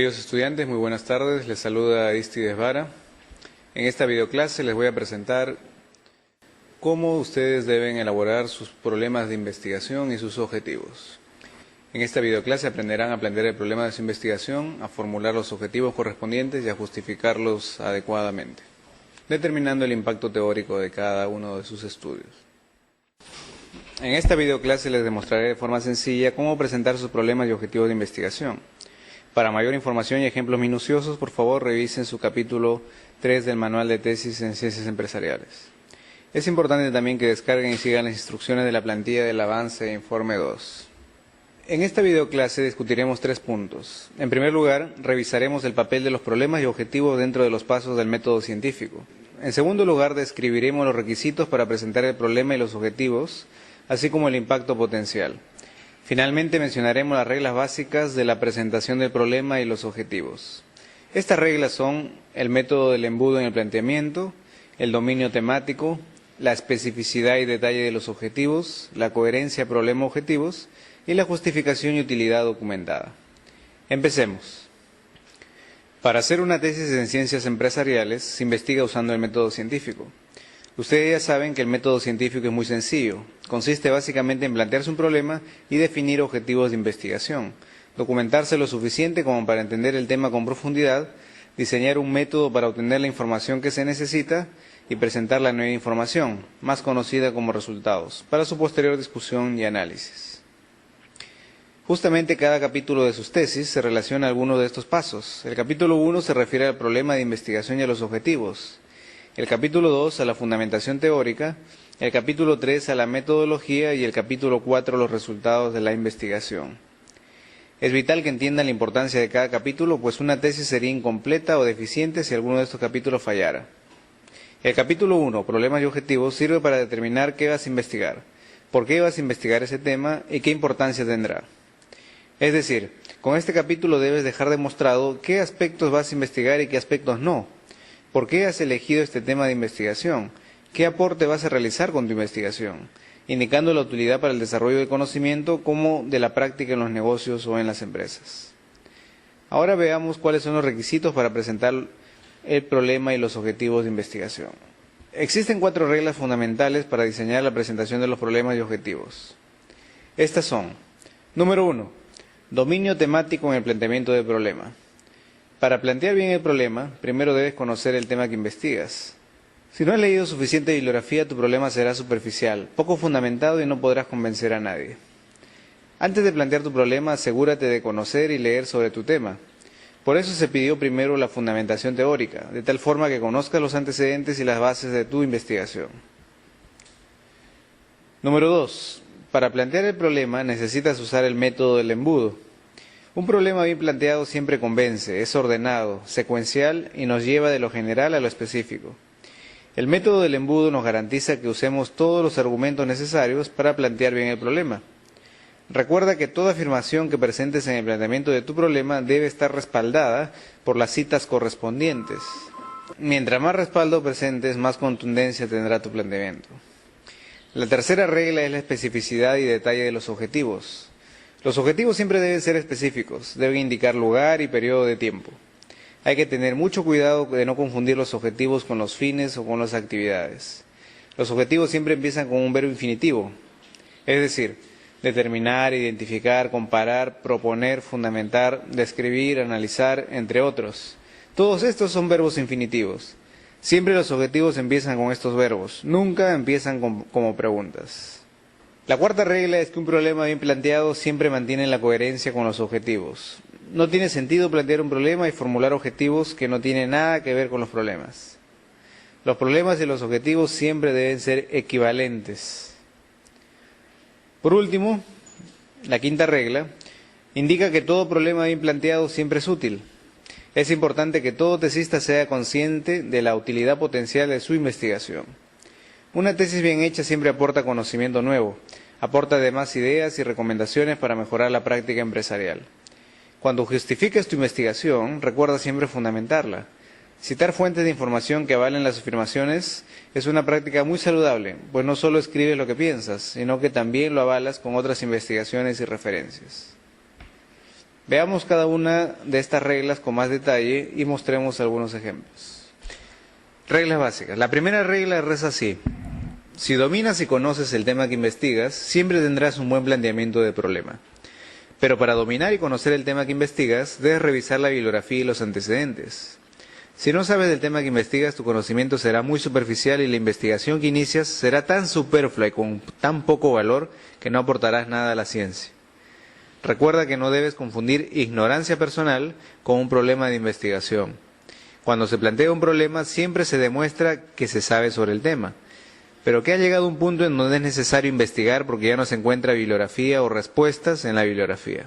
Queridos estudiantes, muy buenas tardes. Les saluda Aristides Vara. En esta videoclase les voy a presentar cómo ustedes deben elaborar sus problemas de investigación y sus objetivos. En esta videoclase aprenderán a plantear el problema de su investigación, a formular los objetivos correspondientes y a justificarlos adecuadamente, determinando el impacto teórico de cada uno de sus estudios. En esta videoclase les demostraré de forma sencilla cómo presentar sus problemas y objetivos de investigación. Para mayor información y ejemplos minuciosos, por favor revisen su capítulo 3 del Manual de Tesis en Ciencias Empresariales. Es importante también que descarguen y sigan las instrucciones de la plantilla del avance e informe 2. En esta videoclase discutiremos 3 puntos. En primer lugar, revisaremos el papel de los problemas y objetivos dentro de los pasos del método científico. En segundo lugar, describiremos los requisitos para presentar el problema y los objetivos, así como el impacto potencial. Finalmente mencionaremos las reglas básicas de la presentación del problema y los objetivos. Estas reglas son el método del embudo en el planteamiento, el dominio temático, la especificidad y detalle de los objetivos, la coherencia problema-objetivos y la justificación y utilidad documentada. Empecemos. Para hacer una tesis en ciencias empresariales se investiga usando el método científico. Ustedes ya saben que el método científico es muy sencillo. Consiste básicamente en plantearse un problema y definir objetivos de investigación, documentarse lo suficiente como para entender el tema con profundidad, diseñar un método para obtener la información que se necesita y presentar la nueva información, más conocida como resultados, para su posterior discusión y análisis. Justamente cada capítulo de sus tesis se relaciona a alguno de estos pasos. El capítulo 1 se refiere al problema de investigación y a los objetivos. El capítulo 2 a la fundamentación teórica, el capítulo 3 a la metodología y el capítulo 4 a los resultados de la investigación. Es vital que entiendan la importancia de cada capítulo, pues una tesis sería incompleta o deficiente si alguno de estos capítulos fallara. El capítulo 1, problemas y objetivos, sirve para determinar qué vas a investigar, por qué vas a investigar ese tema y qué importancia tendrá. Es decir, con este capítulo debes dejar demostrado qué aspectos vas a investigar y qué aspectos no. ¿Por qué has elegido este tema de investigación? ¿Qué aporte vas a realizar con tu investigación? Indicando la utilidad para el desarrollo del conocimiento como de la práctica en los negocios o en las empresas. Ahora veamos cuáles son los requisitos para presentar el problema y los objetivos de investigación. Existen 4 reglas fundamentales para diseñar la presentación de los problemas y objetivos. Estas son: número 1, dominio temático en el planteamiento del problema. Para plantear bien el problema, primero debes conocer el tema que investigas. Si no has leído suficiente bibliografía, tu problema será superficial, poco fundamentado y no podrás convencer a nadie. Antes de plantear tu problema, asegúrate de conocer y leer sobre tu tema. Por eso se pidió primero la fundamentación teórica, de tal forma que conozcas los antecedentes y las bases de tu investigación. Número 2. Para plantear el problema necesitas usar el método del embudo. Un problema bien planteado siempre convence, es ordenado, secuencial y nos lleva de lo general a lo específico. El método del embudo nos garantiza que usemos todos los argumentos necesarios para plantear bien el problema. Recuerda que toda afirmación que presentes en el planteamiento de tu problema debe estar respaldada por las citas correspondientes. Mientras más respaldo presentes, más contundencia tendrá tu planteamiento. La tercera regla es la especificidad y detalle de los objetivos. Los objetivos siempre deben ser específicos, deben indicar lugar y periodo de tiempo. Hay que tener mucho cuidado de no confundir los objetivos con los fines o con las actividades. Los objetivos siempre empiezan con un verbo infinitivo, es decir, determinar, identificar, comparar, proponer, fundamentar, describir, analizar, entre otros. Todos estos son verbos infinitivos. Siempre los objetivos empiezan con estos verbos, nunca empiezan como preguntas. La cuarta regla es que un problema bien planteado siempre mantiene la coherencia con los objetivos. No tiene sentido plantear un problema y formular objetivos que no tienen nada que ver con los problemas. Los problemas y los objetivos siempre deben ser equivalentes. Por último, la quinta regla indica que todo problema bien planteado siempre es útil. Es importante que todo tesista sea consciente de la utilidad potencial de su investigación. Una tesis bien hecha siempre aporta conocimiento nuevo, aporta además ideas y recomendaciones para mejorar la práctica empresarial. Cuando justifiques tu investigación, recuerda siempre fundamentarla. Citar fuentes de información que avalen las afirmaciones es una práctica muy saludable, pues no solo escribes lo que piensas, sino que también lo avalas con otras investigaciones y referencias. Veamos cada una de estas reglas con más detalle y mostremos algunos ejemplos. Reglas básicas. La primera regla reza así: si dominas y conoces el tema que investigas, siempre tendrás un buen planteamiento de problema. Pero para dominar y conocer el tema que investigas, debes revisar la bibliografía y los antecedentes. Si no sabes del tema que investigas, tu conocimiento será muy superficial y la investigación que inicias será tan superflua y con tan poco valor que no aportarás nada a la ciencia. Recuerda que no debes confundir ignorancia personal con un problema de investigación. Cuando se plantea un problema, siempre se demuestra que se sabe sobre el tema, pero que ha llegado un punto en donde es necesario investigar porque ya no se encuentra bibliografía o respuestas en la bibliografía.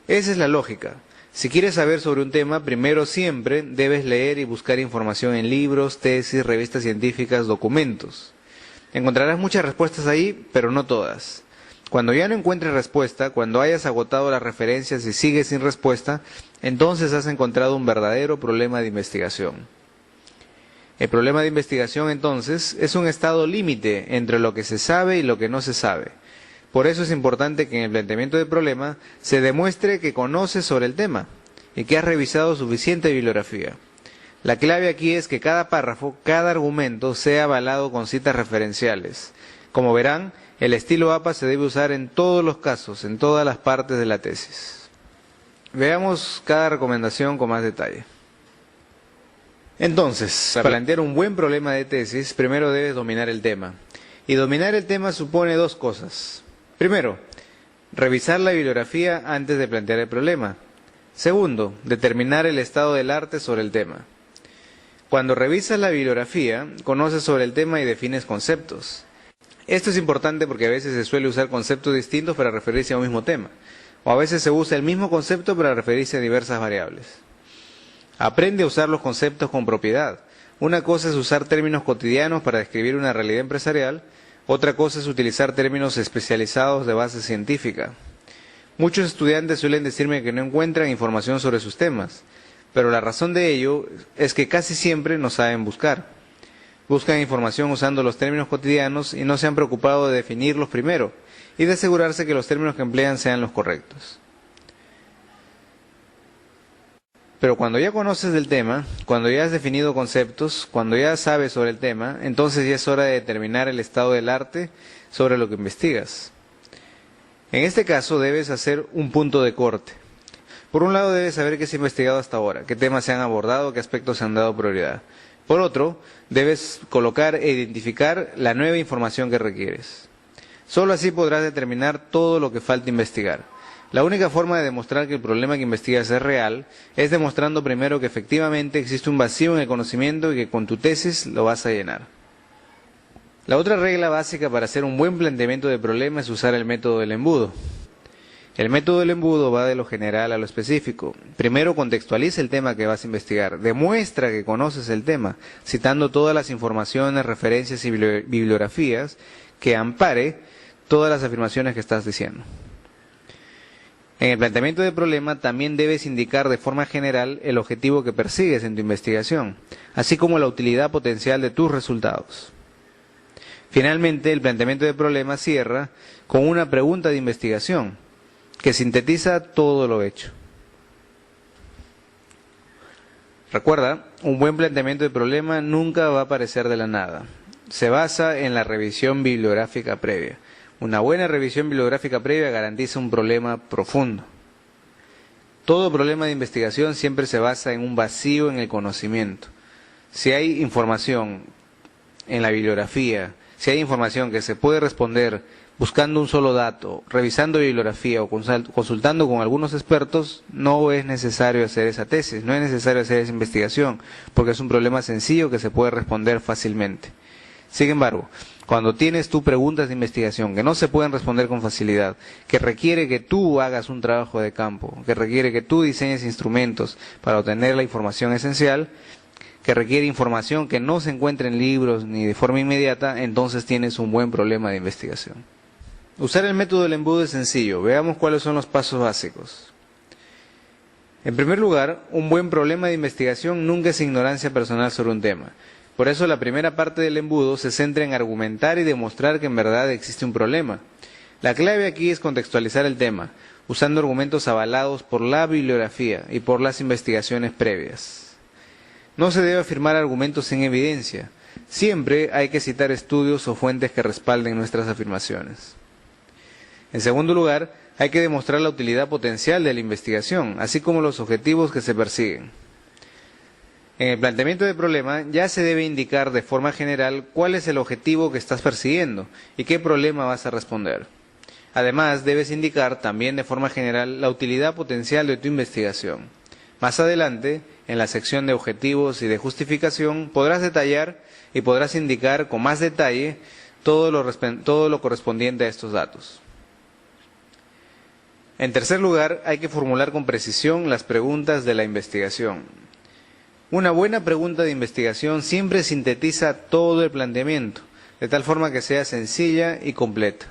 Esa es la lógica. Si quieres saber sobre un tema, primero siempre debes leer y buscar información en libros, tesis, revistas científicas, documentos. Encontrarás muchas respuestas ahí, pero no todas. Cuando ya no encuentres respuesta, cuando hayas agotado las referencias y sigues sin respuesta, entonces has encontrado un verdadero problema de investigación. El problema de investigación, entonces, es un estado límite entre lo que se sabe y lo que no se sabe. Por eso es importante que en el planteamiento del problema se demuestre que conoces sobre el tema y que has revisado suficiente bibliografía. La clave aquí es que cada párrafo, cada argumento sea avalado con citas referenciales. Como verán, el estilo APA se debe usar en todos los casos, en todas las partes de la tesis. Veamos cada recomendación con más detalle. Entonces, para plantear un buen problema de tesis, primero debes dominar el tema. Y dominar el tema supone dos cosas. Primero, revisar la bibliografía antes de plantear el problema. Segundo, determinar el estado del arte sobre el tema. Cuando revisas la bibliografía, conoces sobre el tema y defines conceptos. Esto es importante porque a veces se suele usar conceptos distintos para referirse a un mismo tema, o a veces se usa el mismo concepto para referirse a diversas variables. Aprende a usar los conceptos con propiedad. Una cosa es usar términos cotidianos para describir una realidad empresarial, otra cosa es utilizar términos especializados de base científica. Muchos estudiantes suelen decirme que no encuentran información sobre sus temas, pero la razón de ello es que casi siempre no saben buscar. Buscan información usando los términos cotidianos y no se han preocupado de definirlos primero y de asegurarse que los términos que emplean sean los correctos. Pero cuando ya conoces del tema, cuando ya has definido conceptos, cuando ya sabes sobre el tema, entonces ya es hora de determinar el estado del arte sobre lo que investigas. En este caso debes hacer un punto de corte. Por un lado debes saber qué se ha investigado hasta ahora, qué temas se han abordado, qué aspectos se han dado prioridad. Por otro, debes colocar e identificar la nueva información que requieres. Solo así podrás determinar todo lo que falta investigar. La única forma de demostrar que el problema que investigas es real es demostrando primero que efectivamente existe un vacío en el conocimiento y que con tu tesis lo vas a llenar. La otra regla básica para hacer un buen planteamiento de problema es usar el método del embudo. El método del embudo va de lo general a lo específico. Primero contextualiza el tema que vas a investigar, demuestra que conoces el tema, citando todas las informaciones, referencias y bibliografías que ampare todas las afirmaciones que estás diciendo. En el planteamiento del problema también debes indicar de forma general el objetivo que persigues en tu investigación, así como la utilidad potencial de tus resultados. Finalmente, el planteamiento del problema cierra con una pregunta de investigación que sintetiza todo lo hecho. Recuerda, un buen planteamiento del problema nunca va a aparecer de la nada. Se basa en la revisión bibliográfica previa. Una buena revisión bibliográfica previa garantiza un problema profundo. Todo problema de investigación siempre se basa en un vacío en el conocimiento. Si hay información en la bibliografía, si hay información que se puede responder buscando un solo dato, revisando bibliografía o consultando con algunos expertos, no es necesario hacer esa tesis, no es necesario hacer esa investigación, porque es un problema sencillo que se puede responder fácilmente. Sin embargo, cuando tienes tú preguntas de investigación que no se pueden responder con facilidad, que requiere que tú hagas un trabajo de campo, que requiere que tú diseñes instrumentos para obtener la información esencial, que requiere información que no se encuentra en libros ni de forma inmediata, entonces tienes un buen problema de investigación. Usar el método del embudo es sencillo. Veamos cuáles son los pasos básicos. En primer lugar, un buen problema de investigación nunca es ignorancia personal sobre un tema. Por eso la primera parte del embudo se centra en argumentar y demostrar que en verdad existe un problema. La clave aquí es contextualizar el tema. usando argumentos avalados por la bibliografía y por las investigaciones previas. No se debe afirmar argumentos sin evidencia. Siempre hay que citar estudios o fuentes que respalden nuestras afirmaciones. En segundo lugar, hay que demostrar la utilidad potencial de la investigación, así como los objetivos que se persiguen. En el planteamiento del problema ya se debe indicar de forma general cuál es el objetivo que estás persiguiendo y qué problema vas a responder. Además, debes indicar también de forma general la utilidad potencial de tu investigación. Más adelante, en la sección de objetivos y de justificación, podrás detallar y podrás indicar con más detalle todo lo correspondiente a estos datos. En tercer lugar, hay que formular con precisión las preguntas de la investigación. Una buena pregunta de investigación siempre sintetiza todo el planteamiento, de tal forma que sea sencilla y completa.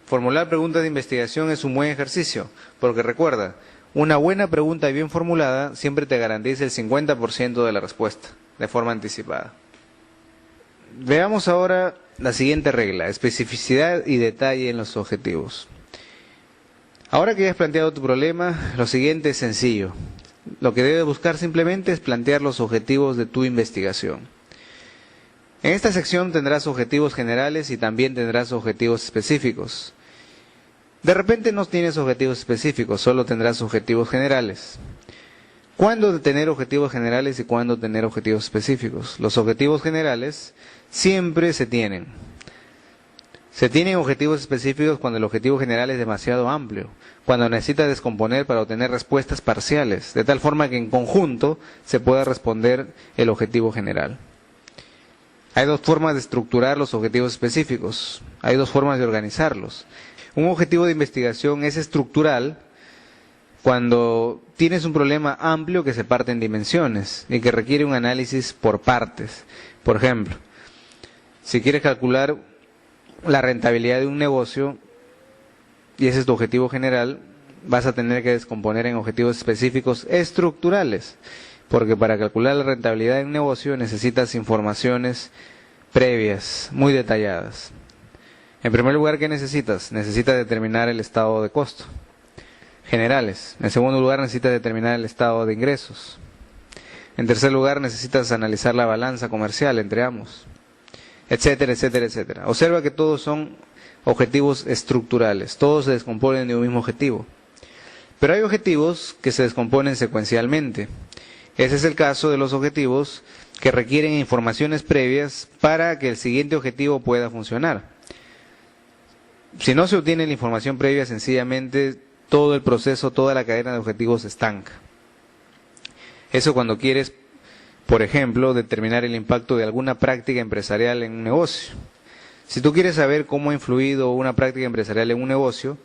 Formular preguntas de investigación es un buen ejercicio, porque recuerda, una buena pregunta bien formulada siempre te garantiza el 50% de la respuesta, de forma anticipada. Veamos ahora la siguiente regla, especificidad y detalle en los objetivos. Ahora que ya has planteado tu problema, lo siguiente es sencillo. Lo que debes buscar simplemente es plantear los objetivos de tu investigación. En esta sección tendrás objetivos generales y también tendrás objetivos específicos. De repente no tienes objetivos específicos, solo tendrás objetivos generales. ¿Cuándo tener objetivos generales y cuándo tener objetivos específicos? Los objetivos generales siempre se tienen. Se tienen objetivos específicos cuando el objetivo general es demasiado amplio, cuando necesitas descomponer para obtener respuestas parciales, de tal forma que en conjunto se pueda responder el objetivo general. Hay dos formas de estructurar los objetivos específicos, hay dos formas de organizarlos. Un objetivo de investigación es estructural cuando tienes un problema amplio que se parte en dimensiones y que requiere un análisis por partes. Por ejemplo, si quieres calcular la rentabilidad de un negocio, y ese es tu objetivo general, vas a tener que descomponer en objetivos específicos estructurales, porque para calcular la rentabilidad de un negocio necesitas informaciones previas, muy detalladas. En primer lugar, ¿qué necesitas? Necesitas determinar el estado de costo, generales. En segundo lugar, necesitas determinar el estado de ingresos. En tercer lugar, necesitas analizar la balanza comercial entre ambos, etcétera, etcétera, etcétera. Observa que todos son objetivos estructurales, todos se descomponen de un mismo objetivo. Pero hay objetivos que se descomponen secuencialmente. Ese es el caso de los objetivos que requieren informaciones previas para que el siguiente objetivo pueda funcionar. Si no se obtiene la información previa, sencillamente todo el proceso, toda la cadena de objetivos se estanca. Eso cuando quieres, por ejemplo, determinar el impacto de alguna práctica empresarial en un negocio. Si tú quieres saber cómo ha influido una práctica empresarial en un negocio,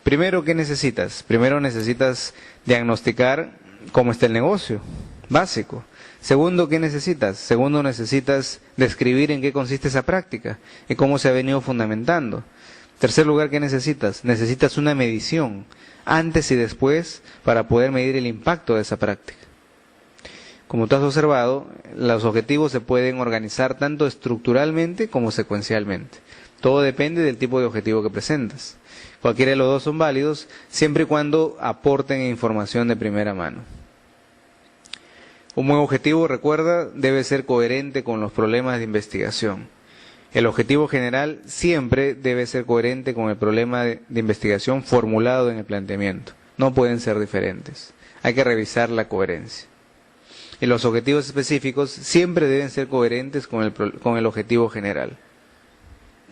primero, ¿qué necesitas? Primero necesitas diagnosticar cómo está el negocio, básico. Segundo, ¿qué necesitas? Segundo, necesitas describir en qué consiste esa práctica y cómo se ha venido fundamentando. Tercer lugar, ¿qué necesitas? Necesitas una medición antes y después para poder medir el impacto de esa práctica. Como tú has observado, los objetivos se pueden organizar tanto estructuralmente como secuencialmente. Todo depende del tipo de objetivo que presentas. Cualquiera de los dos son válidos, siempre y cuando aporten información de primera mano. Un buen objetivo, recuerda, debe ser coherente con los problemas de investigación. El objetivo general siempre debe ser coherente con el problema de investigación formulado en el planteamiento. No pueden ser diferentes. Hay que revisar la coherencia. Y los objetivos específicos siempre deben ser coherentes con el objetivo general.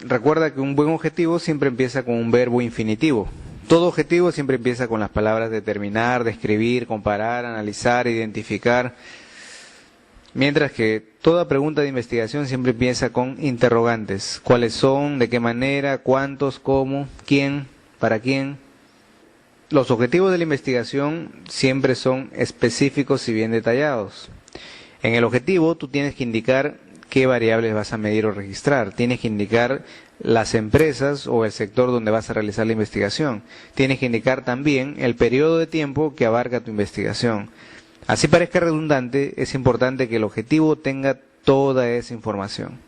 Recuerda que un buen objetivo siempre empieza con un verbo infinitivo. Todo objetivo siempre empieza con las palabras determinar, describir, comparar, analizar, identificar. Mientras que toda pregunta de investigación siempre empieza con interrogantes. ¿Cuáles son? ¿De qué manera? ¿Cuántos? ¿Cómo? ¿Quién? ¿Para quién? Los objetivos de la investigación siempre son específicos y bien detallados. En el objetivo tú tienes que indicar qué variables vas a medir o registrar. Tienes que indicar las empresas o el sector donde vas a realizar la investigación. Tienes que indicar también el periodo de tiempo que abarca tu investigación. Así parezca redundante, es importante que el objetivo tenga toda esa información.